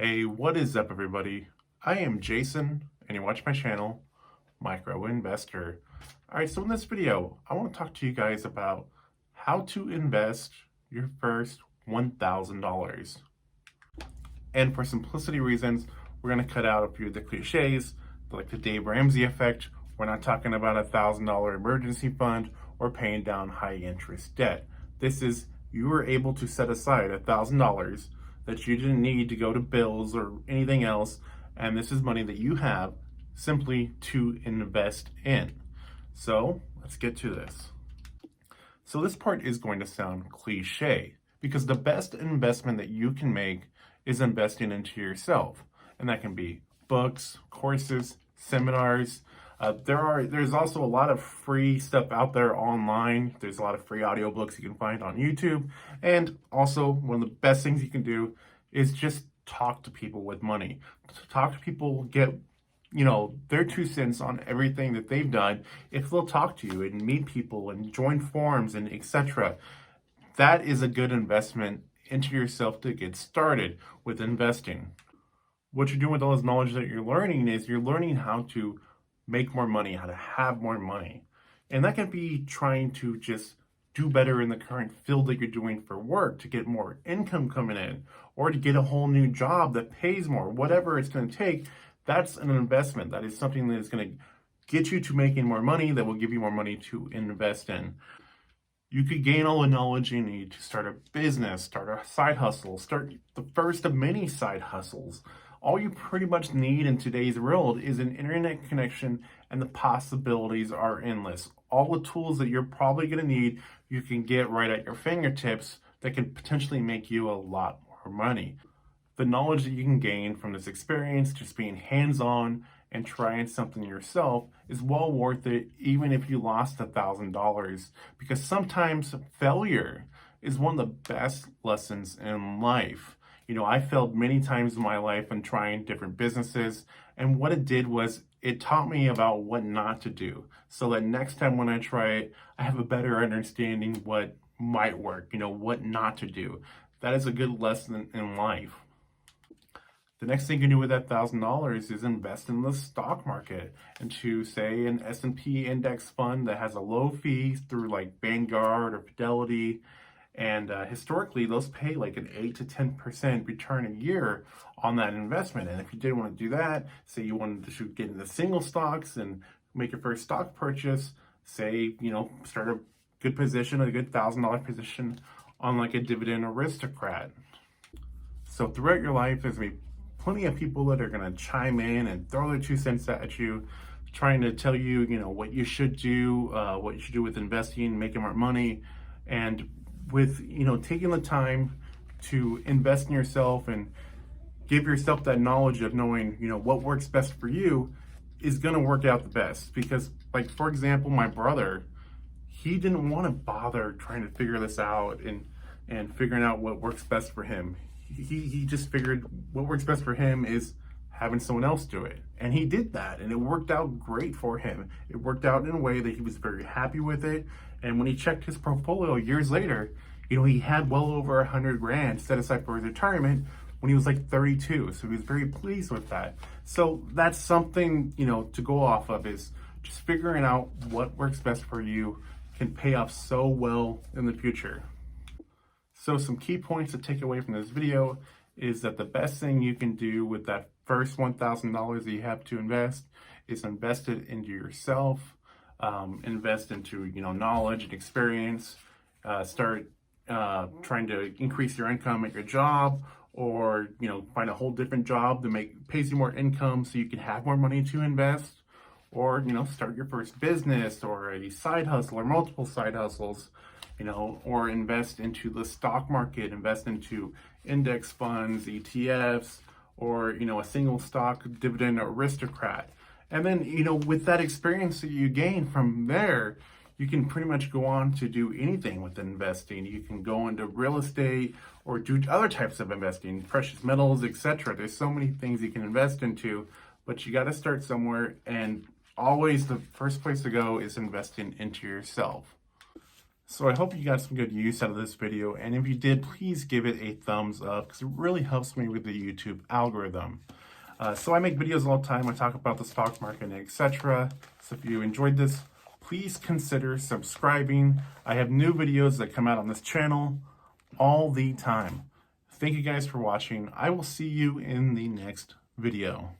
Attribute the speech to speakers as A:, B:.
A: Hey, what is up, everybody? I am Jason, and you watch my channel, Micro Investor. All right, so in this video, I want to talk to you guys about how to invest your first $1,000. And for simplicity reasons, we're going to cut out a few of the cliches, like the Dave Ramsey effect. We're not talking about a $1,000 emergency fund or paying down high interest debt. This is you were able to set aside $1,000 that you didn't need to go to bills or anything else, and this is money that you have simply to invest in. So let's get to this. So this part is going to sound cliche because the best investment that you can make is investing into yourself. And that can be books, courses, seminars. There's also a lot of free stuff out there online. There's a lot of free audiobooks you can find on YouTube. And also one of the best things you can do is just talk to people with money. Talk to people, get their 2 cents on everything that they've done. If they'll talk to you and meet people and join forums and etc., that is a good investment into yourself to get started with investing. What you're doing with all this knowledge that you're learning is you're learning how to make more money, how to have more money. And that can be trying to just do better in the current field that you're doing for work to get more income coming in, or to get a whole new job that pays more, whatever it's going to take. That's an investment. That is something that is going to get you to making more money, that will give you more money to invest in. You could gain all the knowledge you need to start a business, start a side hustle, start the first of many side hustles. All you pretty much need in today's world is an internet connection, and the possibilities are endless. All the tools that you're probably going to need, you can get right at your fingertips that can potentially make you a lot more money. The knowledge that you can gain from this experience, just being hands-on and trying something yourself, is well worth it, even if you lost $1,000, because sometimes failure is one of the best lessons in life. I failed many times in my life in trying different businesses, and what it did was it taught me about what not to do, so that next time when I try it, I have a better understanding what might work, what not to do. That is a good lesson in life. The next thing you can do with that $1,000 is invest in the stock market, into, say, an S&P index fund that has a low fee through like Vanguard or Fidelity. And historically, those pay like an 8 to 10% return a year on that investment. And if you didn't want to do that, say you wanted to get into single stocks and make your first stock purchase, say, start a good position, a good $1,000 position on like a Dividend Aristocrat. So throughout your life, there's going to be plenty of people that are going to chime in and throw their 2 cents at you, trying to tell you, what you should do with investing, making more money. And with, taking the time to invest in yourself and give yourself that knowledge of knowing, what works best for you is going to work out the best. Because, like, for example, my brother, he didn't want to bother trying to figure this out and figuring out what works best for him. He just figured what works best for him is having someone else do it. And he did that, and it worked out great for him. It worked out in a way that he was very happy with it. And when he checked his portfolio years later, he had well over 100 grand set aside for his retirement when he was like 32. So he was very pleased with that. So that's something, to go off of, is just figuring out what works best for you can pay off so well in the future. So some key points to take away from this video is that the best thing you can do with that first $1,000 that you have to invest is invest it into yourself, invest into, knowledge and experience, start trying to increase your income at your job, or, find a whole different job that pays you more income so you can have more money to invest, or, start your first business or a side hustle or multiple side hustles. Or invest into the stock market, invest into index funds, ETFs, or, a single stock Dividend Aristocrat. And then, with that experience that you gain from there, you can pretty much go on to do anything with investing. You can go into real estate or do other types of investing, precious metals, etc. There's so many things you can invest into, but you got to start somewhere. And always the first place to go is investing into yourself. So I hope you got some good use out of this video, and if you did, please give it a thumbs up because it really helps me with the YouTube algorithm. So I make videos all the time. I talk about the stock market, etc. So if you enjoyed this, please consider subscribing. I have new videos that come out on this channel all the time. Thank you guys for watching. I will see you in the next video.